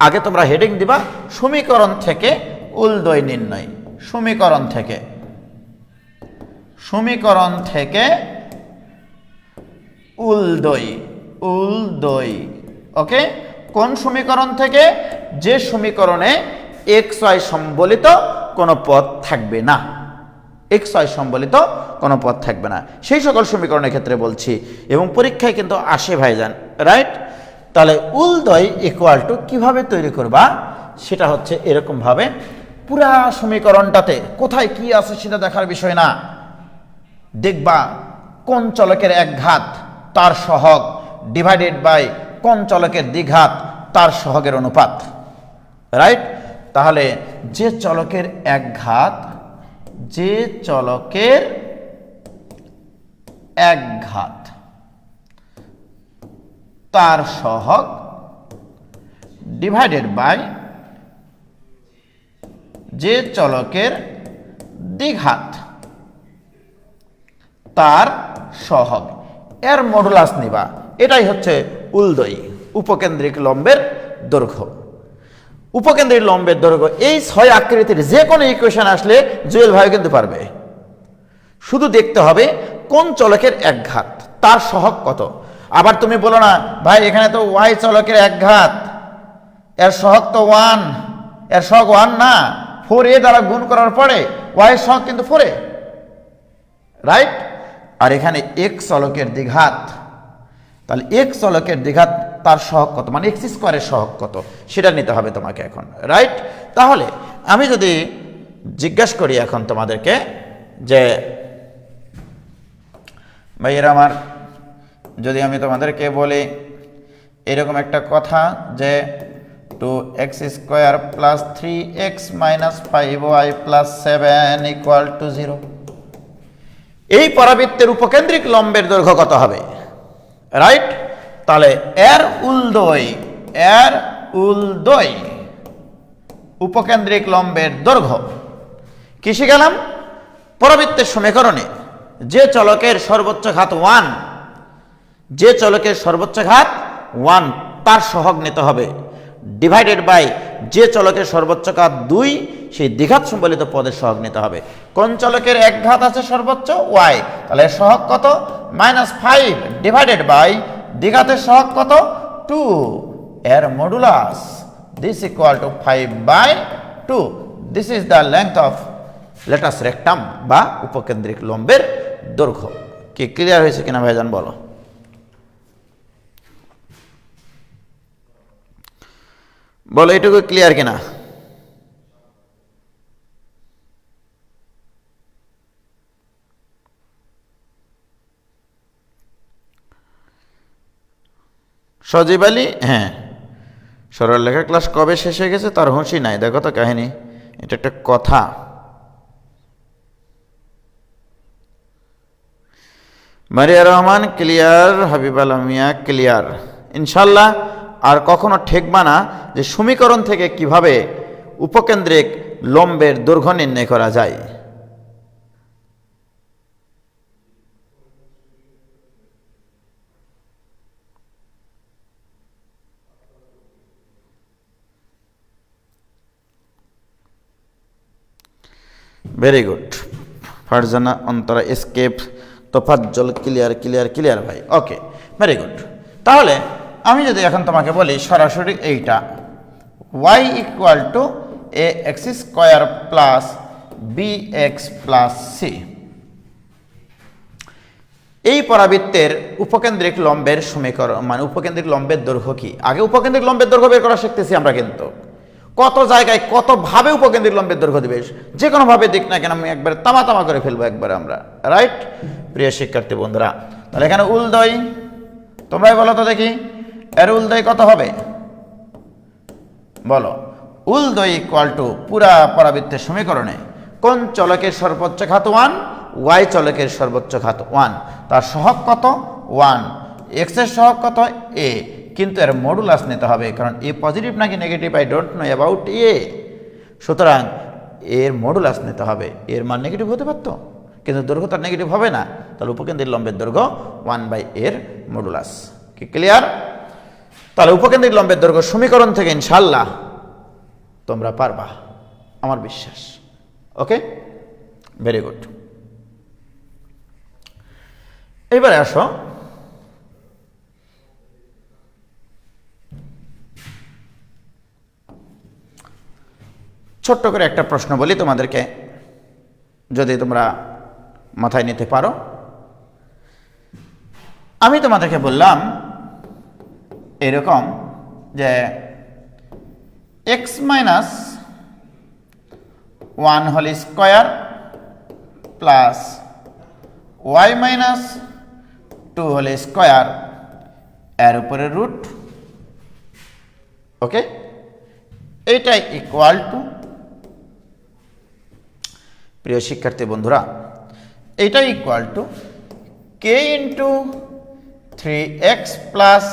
আগে তোমরা হেডিং দিবা সমীকরণ থেকে উলদয় নির্ণয়, সমীকরণ থেকে উলদয়, ওকে? কোন সমীকরণ থেকে? যে সমীকরণে এক্স ওয়াই সম্বলিত কোনো পদ থাকবে না, এক্স ওয়াই সম্বলিত কোনো পদ থাকবে না, সেই সকল সমীকরণের ক্ষেত্রে বলছি, এবং পরীক্ষায় কিন্তু আসে ভাইজান, রাইট? তাহলে উলদয় ইকুয়াল টু কীভাবে তৈরি করবা, সেটা হচ্ছে এরকমভাবে, পুরা সমীকরণটাতে কোথায় কি আছে সেটা দেখার বিষয় না, দেখবা কোন চলকের এক ঘাত তার সহগ ডিভাইডেড বাই কোন চলকের দ্বিঘাত তার সহগের অনুপাত, রাইট? তাহলে যে চলকের এক ঘাত, যে চলকের এক ঘাত তার সহগ ডিভাইডেড বাই যে চলকের দ্বিঘাত তার সহগ, এর মডুলাস নিবা, এটাই হচ্ছে উলদয়, উপকেন্দ্রিক লম্বের দৈর্ঘ্য। উপকেন্দ্রিক লম্বের দৈর্ঘ্য এই 6 আকৃতির যে কোনো ইকুয়েশন আসলে জুয়েল ভাই কিন্তু পারবে, শুধু দেখতে হবে কোন চলকের এক ঘাত তার সহগ কত। আবার তুমি বলো না ভাই এখানে তো ওয়াই চলকের এক ঘাত, এর সহগ তো 1, এর সহগ 1 না, 4a দ্বারা গুণ করার পরে ওয়াই এর সহগ কিন্তু 4a, রাইট? আর এখানে এক্স চলকের দ্বিঘাত, তাহলে এক্স চলকের দ্বিঘাত তার সহগ কত, মানে এক্স স্কোয়ারের সহগ কত, সেটা নিতে হবে তোমাকে এখন, রাইট? তাহলে আমি যদি জিজ্ঞাসা করি এখন তোমাদেরকে যে ভাইয়ের আমার, যদি আমি তোমাদেরকে বলি এরকম একটা কথা যে 2x square plus 3x minus 5y plus 7 equal to 0, এই পরাবৃত্তের উপকেন্দ্রিক লম্বের দৈর্ঘ্য কত হবে, রাইট? তাহলে এর উলদয় উপকেন্দ্রিক লম্বের দৈর্ঘ্য কি শিখালাম? পরাবৃত্তের সমীকরণে যে চলকের সর্বোচ্চ ঘাত 1, যে চলকের সর্বোচ্চ ঘাত 1 তার সহগ নিতে হবে, ডিভাইডেড বাই যে চলকের সর্বোচ্চ ঘাত 2 সেই দ্বিঘাত সম্বলিত পদের সহগ নিতে হবে। কোন চলকের এক ঘাত আছে সর্বোচ্চ y, তাহলে এর সহগ কত? -5 ডিভাইডেড বাই দ্বিঘাতের সহগ কত? 2, এর modulus this equal to 5/2, this is the length of latus rectum বা উপকেন্দ্রিক লম্বের দৈর্ঘ্য। কি ক্লিয়ার হয়েছে কিনা ভাইজান বলো? বলো এটুকু ক্লিয়ার কিনা? সজীব আলী, হ্যাঁ, সরলরেখা ক্লাস কবে শেষ হয়ে গেছে তার হুঁশই নাই, দেখো তো কাহিনী, এটা একটা কথা। মারিয়া রহমান ক্লিয়ার, হাবিব আলম মিয়া ক্লিয়ার। ইনশাল্লাহ আর কখনো ঠেকবা না যে সমীকরণ থেকে কিভাবে উপকেন্দ্রিক লম্বের দৈর্ঘ্য নির্ণয় করা যায়। Very good. Farzana Antara escape Tofazzal clear clear clear ভাই, ওকে ভেরি গুড। তাহলে আমি যদি এখন তোমাকে বলি সরাসরি এইটা y equal to a x square plus b x plus c, এই পরাবৃত্তের উপকেন্দ্রিক লম্বের সমীকরণ মানে উপকেন্দ্রিক লম্বের দৈর্ঘ্য কি। আগে উপকেন্দ্রিক লম্বের দৈর্ঘ্য বের করা শিখতেছি আমরা, কিন্তু কত জায়গায় কতভাবে উপকেন্দ্রিক লম্বের দৈর্ঘ্য দিবে, যে কোনোভাবে দিক না কেন আমি একবার তামা তামা করে ফেলবো একবার আমরা, রাইট প্রিয় শিক্ষার্থী বন্ধুরা। তাহলে এখানে উলদয়, তোমরাই বলো তো দেখি এর উলদয় কত হবে, বলো। উলদয় ইকুয়াল টু পুরা পরাবৃত্তের সমীকরণে কোন চলকের সর্বোচ্চ ঘাত 1, ওয়াই চলকের সর্বোচ্চ ঘাত 1, তার সহগ কত 1, এক্স এর সহগ কত এ, কিন্তু এর মডুলাস নিতে হবে, কারণ এ পজিটিভ নাকি negative I don't know about a, সুতরাং এর মডুলাস নিতে হবে। এর মান নেগেটিভ হতে পারত, কিন্তু দৈর্ঘ্য তার নেগেটিভ হবে না, তাহলে উপকেন্দ্রিক লম্বের দৈর্ঘ্য 1 এর মডুলাস। কি ক্লিয়ার? তাহলে উপকেন্দ্রিক লম্বের দৈর্ঘ্য সমীকরণ থেকে ইনশাল্লাহ তোমরা পারবা, আমার বিশ্বাস। Okay very good. এবারে আসো ছোট্ট করে একটা প্রশ্ন বলি তোমাদেরকে, যদি তোমরা মাথায় নিতে পারো। আমি তোমাদেরকে বললাম এরকম যে x minus 1 whole square plus y minus 2 whole square এর উপরে রুট, ওকে, এইটাই ইকুয়াল টু, প্রিয় শিক্ষার্থী বন্ধুরা, এইটাই equal to K into 3x plus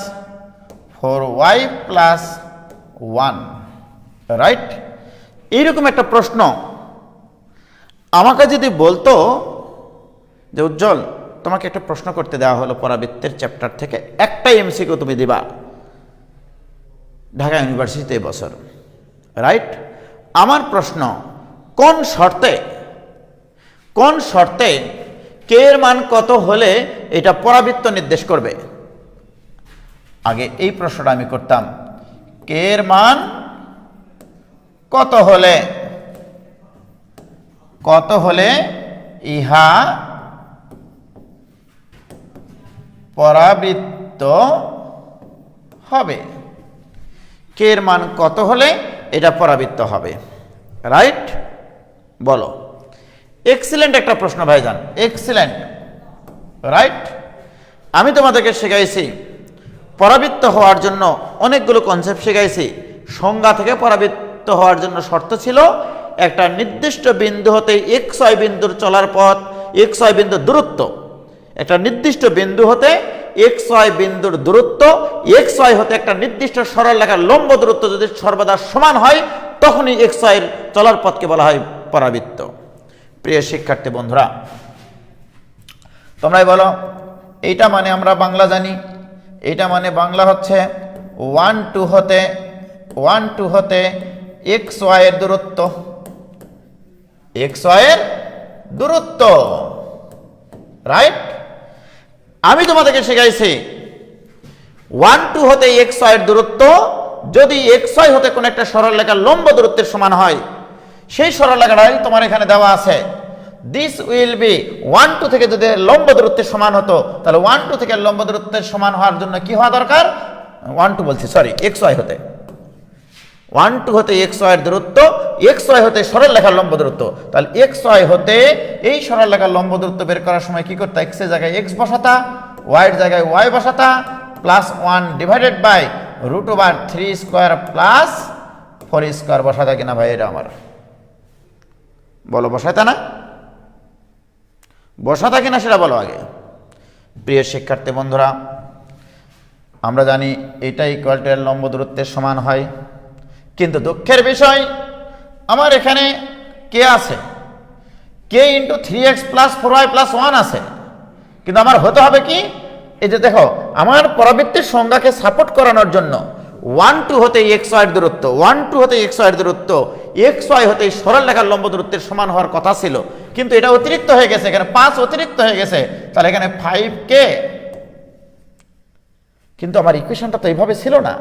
4y plus 1, right. এইরকম একটা প্রশ্ন আমাকে যদি বলতো যে উজ্জ্বল তোমাকে একটা প্রশ্ন করতে দেওয়া হলো পরাবৃত্তের চ্যাপ্টার থেকে, একটা এমসিকিউ তুমি দিবা ঢাকা ইউনিভার্সিটিতে এবছর, রাইট। আমার প্রশ্ন কোন শর্তে কে এর মান কত হলে এটা পরাবৃত্ত নির্দেশ করবে। আগে এই প্রশ্নটা আমি করতাম, কে এর মান কত হলে ইহা পরাবৃত্ত হবে, কে এর মান কত হলে এটা পরাবৃত্ত হবে, রাইট। বলো। এক্সিলেন্ট একটা প্রশ্ন ভাইজান, এক্সিলেন্ট, রাইট। আমি তোমাদেরকে শেখাইছি পরাবৃত্ত হওয়ার জন্য অনেকগুলো কনসেপ্ট শেখাইছি। সংজ্ঞা থেকে পরাবৃত্ত হওয়ার জন্য শর্ত ছিল একটা নির্দিষ্ট বিন্দু হতে এক্স ওয়াই বিন্দুর চলার পথ, এক্স ওয়াই বিন্দুর দূরত্ব, একটা নির্দিষ্ট বিন্দু হতে এক্স ওয়াই বিন্দুর দূরত্ব, এক্স ওয়াই হতে একটা নির্দিষ্ট সরল রেখার লম্ব দূরত্ব যদি সর্বদা সমান হয় তখনই এক্স ওয়াইয়ের চলার পথকে বলা হয় পরাবৃত্ত। প্রিয় শিক্ষার্থী বন্ধুরা, তোমরাই বলো এইটা মানে আমরা বাংলা জানি, এইটা মানে বাংলা হচ্ছে 1 2 হতে এক্স ওয়াইয়ের দূরত্ব, এক্স ওয়াইয়ের দূরত্ব, রাইট। আমি তোমাদেরকে শেখাইছি 1 2 হতে এক্স ওয়াইয়ের দূরত্ব যদি এক্স ওয়াই হতে কোন একটা সরল রেখার লম্ব দূরত্বের সমান হয়, সেই সরল রেখাটাই তোমার এখানে দেওয়া আছে। দিস উইল বি 1 2 থেকে যদি লম্ব দূরত্বের সমান হতো, তাহলে 1 2 থেকে লম্ব দূরত্বের সমান হওয়ার জন্য কি হওয়া দরকার, 1 2 বলছি সরি এক্স ওয়াই হতে 1 2 হতে এক্স ওয়াইয়ের দূরত্ব, এক্স ওয়াই হতে সরল রেখার লম্ব দূরত্ব, তাহলে এক্স ওয়াই হতে এই সরল রেখার লম্ব দূরত্ব বের করার সময় কি করতে, এক্স এর জায়গায় এক্স বসাতা, ওয়াই এর জায়গায় ওয়াই বসাতা, plus 1 divided by √3 square plus 4 square বসাতা কিনা ভাই, এটা আমার বলো বসাতা না, বসাতা কিনা সেটা বলো আগে। প্রিয় শিক্ষার্থী বন্ধুরা, আমরা জানি এটা ইকুয়াল টু এর লম্ব দূরত্বের সমান হয়, কিন্তু দুঃখের বিষয় আমার এখানে কে আছে, কে into 3x plus 4y plus 1 আছে, কিন্তু আমার হতে হবে কি, এই যে দেখো আমার পরাবৃত্তির সংজ্ঞাকে সাপোর্ট করানোর জন্য 1 2 হতে এক্স ওয়াই দূরত্ব, 1 2 হতে এক্স ওয়াই দূরত্ব এক্স ওয়াই হতে সরল রেখার লম্ব দূরত্বের সমান হওয়ার কথা ছিল, কিন্তু এটা অতিরিক্ত হয়ে গেছে, এখানে 5 অতিরিক্ত হয়ে গেছে, তাহলে এখানে 5k, কিন্তু আমার ইকুয়েশনটা তো এইভাবে ছিল না,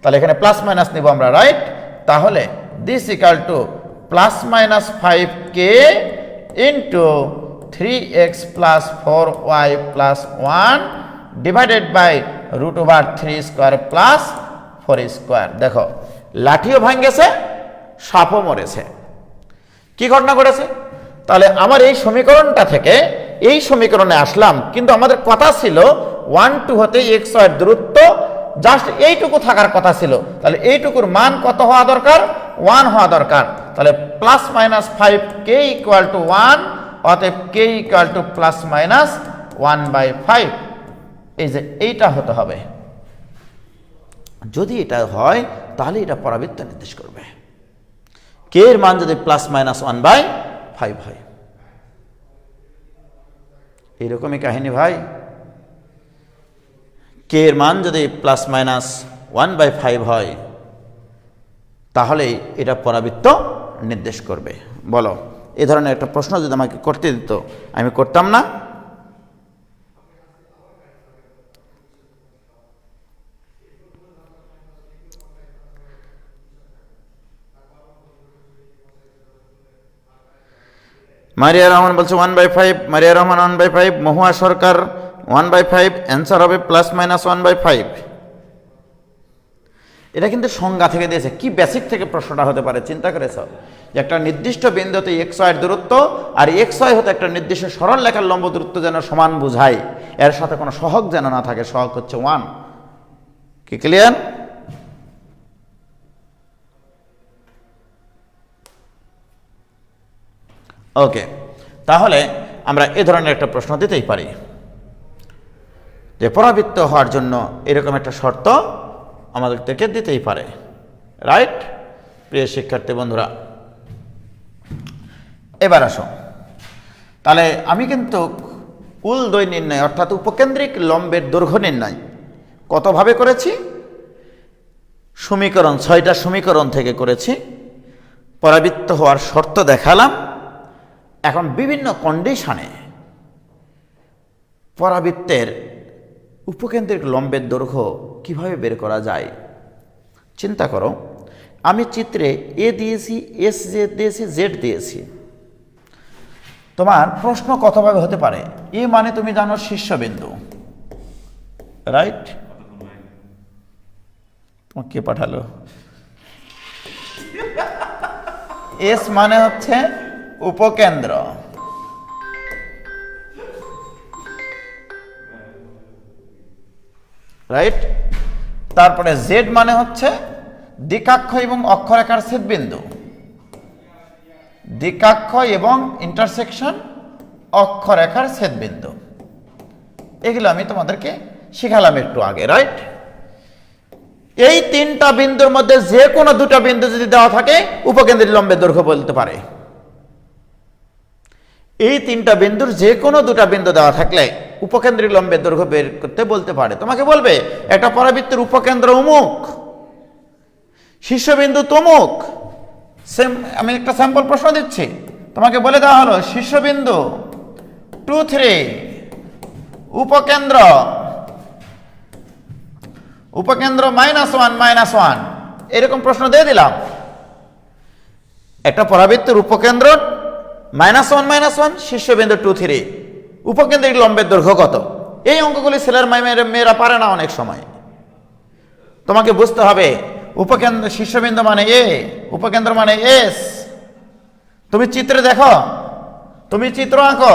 তাহলে এখানে প্লাস মাইনাস নিব আমরা, রাইট? তাহলে this equal to plus minus 5k into 3x plus 4y plus 1 divided by root over 3 square plus 4 square. দেখো লাঠিও ভাঙেছে, সাপও মরেছে। কি ঘটনা ঘটেছে? তাহলে আমার এই সমীকরণটা থেকে এই সমীকরণে আসলাম, কিন্তু আমাদের কথা ছিল 1 2 হতে এক্স ওয়াই দূরত্ব জাস্ট এইটুকু থাকার কথা ছিল, তাহলে এইটুকুর মান কত হওয়া দরকার? 1 হওয়া দরকার। তাহলে plus minus 5k equal to 1, অতএব k equal to plus minus 1/5। এই যে এইটা হতে হবে, যদি এটা হয় তাহলে এটা পরাবৃত্ত নির্দেশ করবে। k এর মান যদি প্লাস মাইনাস 1/5 হয়, এইরকমই কাহিনী ভাই। k এর মান যদি প্লাস মাইনাস 1/5 হয় তাহলে এটা পরাবৃত্ত নির্দেশ করবে। বলো, এই ধরনের একটা প্রশ্ন যদি আমাকে করতে দিত, আমি করতাম না? মারিয়া রহমান বলছে 1/5, মারিয়া রহমান 1/5, মহুয়া সরকার 1/5, অ্যান্সার হবে প্লাস মাইনাস 1/5। এটা কিন্তু সংজ্ঞা থেকে দিয়েছে, কি বেসিক থেকে প্রশ্নটা হতে পারে চিন্তা করেছ? যে একটা নির্দিষ্ট বিন্দুতে এক্স ওয়াই দূরত্ব আর এক্স ওয়াই হতে একটা নির্দিষ্ট সরল রেখার লম্ব দূরত্ব যেন সমান বোঝায়, এর সাথে কোনো সহগ যেন না থাকে, সহগ হচ্ছে 1। কি ক্লিয়ার? ওকে, তাহলে আমরা এ ধরনের একটা প্রশ্ন দিতেই পারি যে পরাবৃত্ত হওয়ার জন্য এরকম একটা শর্ত আমাদেরকে দিতেই পারে, রাইট? প্রিয় শিক্ষার্থী বন্ধুরা, এবার আসো, তাহলে আমি কিন্তু উল দ্বয় নির্ণয় অর্থাৎ উপকেন্দ্রিক লম্বের দৈর্ঘ্য নির্ণয় কতভাবে করেছি? সমীকরণ 6টা সমীকরণ থেকে করেছি, পরাবৃত্ত হওয়ার শর্ত দেখালাম। এখন বিভিন্ন কন্ডিশনে পরাবৃত্তের উপকেন্দ্রিক লম্বের দৈর্ঘ্য কিভাবে বের করা যায় চিন্তা করো। আমি চিত্রে এ দিয়েছি, এস দিয়েছি, জেড দিয়েছি। তোমার প্রশ্ন কতভাবে হতে পারে? এ মানে তুমি জানো শীর্ষবিন্দু, রাইট? তোমাকে কে পাঠালো? এস মানে হচ্ছে উপকেন্দ্র, রাইট? তারপরে জেড মানে হচ্ছে দ্বিকাক্ষ এবং অক্ষরেখার ছেদবিন্দু, দ্বিকাক্ষ এবং ইন্টারসেকশন অক্ষরেখার ছেদবিন্দু। এগুলো আমি তোমাদেরকে শিখালাম একটু আগে, রাইট? এই তিনটা বিন্দুর মধ্যে যে কোনো দুটা বিন্দু যদি দেওয়া থাকে উপকেন্দ্রিক লম্বের দৈর্ঘ্য বলতে পারে। এই তিনটা বিন্দুর যে কোনো দুটা বিন্দু দেওয়া থাকলে উপকেন্দ্রিক লম্বের দৈর্ঘ্য বের করতে বলতে পারে। তোমাকে বলবে একটা পরাবৃত্তের উপকেন্দ্র অমুক, শীর্ষবিন্দু তমুক। আমি একটা স্যাম্পল প্রশ্ন দিচ্ছি, তোমাকে বলে দেওয়া হলো শীর্ষবিন্দু 2 3, উপকেন্দ্র -1 -1, এরকম প্রশ্ন দিয়ে দিলাম। একটা পরাবৃত্তের উপকেন্দ্র -1 -1, শীর্ষবিন্দু 2 3, উপকেন্দ্রিক লম্বের দৈর্ঘ্য কত? এই অঙ্কগুলি ছেলের মেয়েরা পারে না অনেক সময়। তোমাকে বুঝতে হবে উপকেন্দ্র, শীর্ষবিন্দু মানে এ, উপকেন্দ্র মানে এস। তুমি চিত্রে দেখো, তুমি চিত্র আঁকো,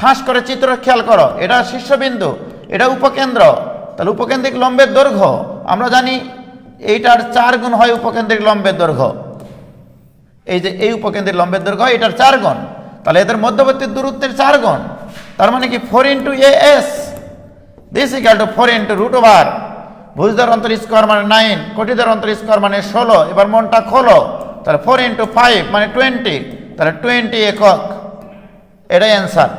ঠাস করে চিত্র খেয়াল করো, এটা শীর্ষবিন্দু, এটা উপকেন্দ্র। তাহলে উপকেন্দ্রিক লম্বের দৈর্ঘ্য আমরা জানি এইটার 4 গুণ হয় উপকেন্দ্রিক লম্বের দৈর্ঘ্য। এই যে এই উপকেন্দ্রিক লম্বের দৈর্ঘ্য এটার 4 গুণ, তাহলে এদের মধ্যবর্তী দূরত্বের 4 গুণ। তার মানে কি 4 into s this equal to 4 into root over ভুজদার অন্তর স্কোয়ার মানে 9, কোটিদার অন্তর স্কোয়ার মানে 16। এবার মনটা খোলো, তাহলে 4 ইন্টু 5 মানে 20, তাহলে 20 একক, এটাই অ্যান্সার।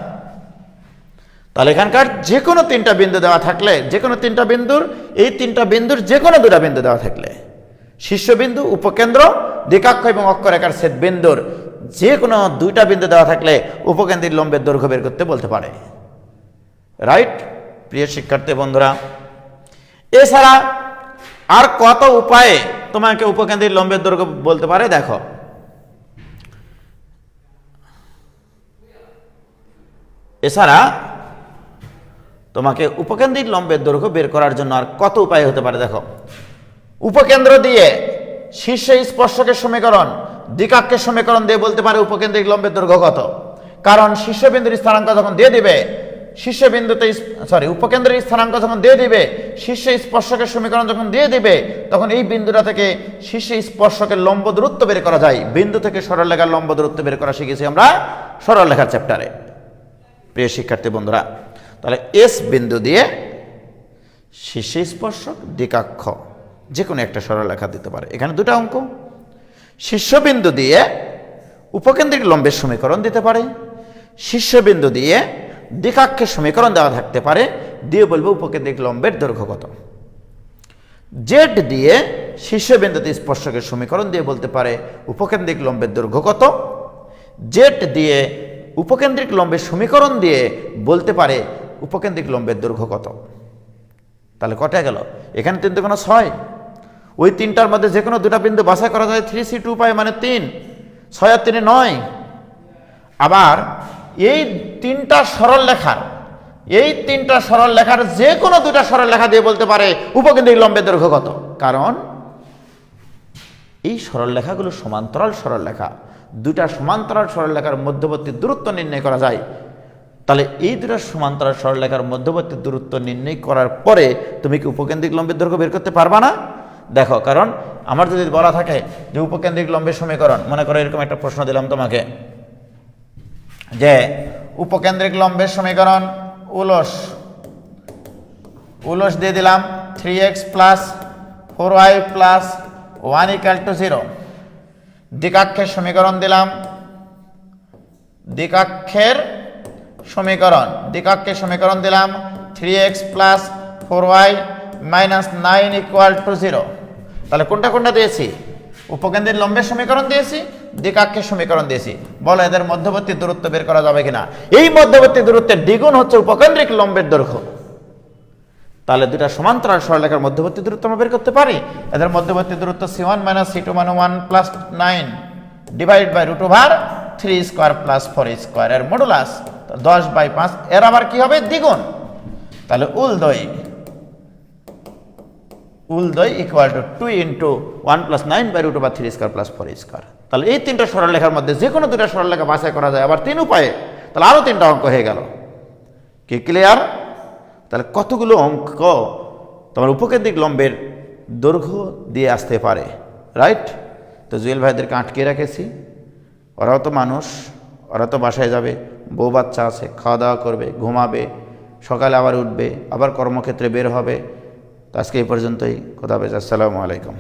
তাহলে এখানকার যে কোনো তিনটা বিন্দু দেওয়া থাকলে, যে কোনো তিনটা বিন্দুর, এই তিনটা বিন্দুর যে কোনো দুটা বিন্দু দেওয়া থাকলে, শীর্ষবিন্দু, উপকেন্দ্র, দ্বিকাক্ষ এবং অক্ষরেখার ছেদ বিন্দুর যে কোনো দুইটা বিন্দু দেওয়া থাকলে উপকেন্দ্রিক লম্বের দৈর্ঘ্য বের করতে বলতে পারে। রাইট প্রিয় শিক্ষার্থী বন্ধুরা, এছাড়া আর কত উপায়ে তোমাকে উপকেন্দ্রিক লম্বের দৈর্ঘ্য বলতে পারে দেখো। এছাড়া তোমাকে উপকেন্দ্রিক লম্বের দৈর্ঘ্য বের করার জন্য আর কত উপায় হতে পারে দেখো। উপকেন্দ্র দিয়ে শীর্ষে স্পর্শকের সমীকরণ, দ্বিকাক্ষের সমীকরণ দিয়ে বলতে পারে উপকেন্দ্রিক লম্বের দৈর্ঘ্য কত। কারণ শীর্ষবিন্দুর স্থানাঙ্ক যখন দিয়ে দিবে, উপকেন্দ্রের স্থানাঙ্ক যখন দিয়ে দিবে, শীর্ষে স্পর্শকের সমীকরণ যখন দিয়ে দিবে, তখন এই বিন্দুটা থেকে শীর্ষে স্পর্শকের লম্ব দূরত্ব বের করা যায়। বিন্দু থেকে সরলরেখার লম্ব দূরত্ব বের করা শিখেছি আমরা সরলরেখার চ্যাপ্টারে। প্রিয় শিক্ষার্থী বন্ধুরা, তাহলে এস বিন্দু দিয়ে শীর্ষে স্পর্শক, দ্বিকাক্ষ যে কোনো একটা সরলরেখা দিতে পারে। এখানে দুটো অঙ্ক, শীর্ষবিন্দু দিয়ে উপকেন্দ্রিক লম্বের সমীকরণ দিতে পারে, শীর্ষবিন্দু দিয়ে দ্বিকাক্ষের সমীকরণ দেওয়া থাকতে পারে, দিয়ে বলবো উপকেন্দ্রিক লম্বের দৈর্ঘ্য কত। জেড দিয়ে শীর্ষবিন্দুতে স্পর্শকের সমীকরণ দিয়ে বলতে পারে উপকেন্দ্রিক লম্বের দৈর্ঘ্য কত। জেড দিয়ে উপকেন্দ্রিক লম্বের সমীকরণ দিয়ে বলতে পারে উপকেন্দ্রিক লম্বের দৈর্ঘ্য কত। তাহলে কটা গেল? এখানে 3 × 6, ওই তিনটার মধ্যে যে কোনো দুটা বিন্দু বাছাই করা যায়, 3c2 পাই মানে 3, 6 আর 3 9। আবার এই তিনটা সরল লেখার যে কোনো দুটা সরল লেখা দিয়ে বলতে পারে উপকেন্দ্রিক লম্বের দৈর্ঘ্য কত। কারণ এই সরল লেখাগুলো সমান্তরাল সরল লেখা, দুটা সমান্তরাল সরল লেখার মধ্যবর্তী দূরত্ব নির্ণয় করা যায়। তাহলে এই দুটা সমান্তরাল সরল লেখার মধ্যবর্তী দূরত্ব নির্ণয় করার পরে তুমি কি উপকেন্দ্রিক লম্বের দৈর্ঘ্য বের করতে পারবা না? দেখো, কারণ আমার যদি বলা থাকে যে উপকেন্দ্রিক লম্বের সমীকরণ, মনে করো এরকম একটা প্রশ্ন দিলাম তোমাকে যে উপকেন্দ্রিক লম্বের সমীকরণ উলস দিয়ে দিলাম 3x + 4y + 1 = 0। দ্বিকাক্ষের সমীকরণ দিলাম, দ্বিকাক্ষের সমীকরণ দিলাম 3x + 4y - 9 = 0। তাহলে কোনটা দিয়েছি? উপকেন্দ্রিক লম্বের সমীকরণ দিয়েছি, দ্বিকাক্ষের সমীকরণ দিয়েছি। বলো এদের মধ্যবর্তী দূরত্ব বের করা যাবে কিনা? এই মধ্যবর্তী দূরত্বের দ্বিগুণ হচ্ছে উপকেন্দ্রিক লম্বের দৈর্ঘ্য। তাহলে দুটা সমান্তরাল সরলরেখার মধ্যবর্তী দূরত্ব আমরা বের করতে পারি। এদের মধ্যবর্তী দূরত্ব c1 - c2 মানে 1 + 9 / √3² + 4² এর মডুলাস 10/5। এর আবার কি হবে? দ্বিগুণ। তাহলে উলদয় = 2 × 1 + 9 / √3² + 4²। তাহলে এই তিনটা সরলরেখার মধ্যে যে কোনো দুটা সরলরেখা বাছাই করা যায় আবার 3 উপায়ে। তাহলে আরও 3টা অঙ্ক হয়ে গেল। কি ক্লিয়ার? তাহলে কতগুলো অঙ্ক তোমার উপকেন্দ্রিক লম্বের দৈর্ঘ্য দিয়ে আসতে পারে। রাইট? তো জুয়েল ভাইদেরকে আটকে রেখেছি, ওরাও তো মানুষ, ওরা তো বাসায় যাবে, বউ বাচ্চা আছে, খাওয়া দাওয়া করবে, ঘুমাবে, সকালে আবার উঠবে, আবার কর্মক্ষেত্রে বের হবে। তো আজকে এই পর্যন্তই। খোদা হাফেজ। আসসালামু আলাইকুম।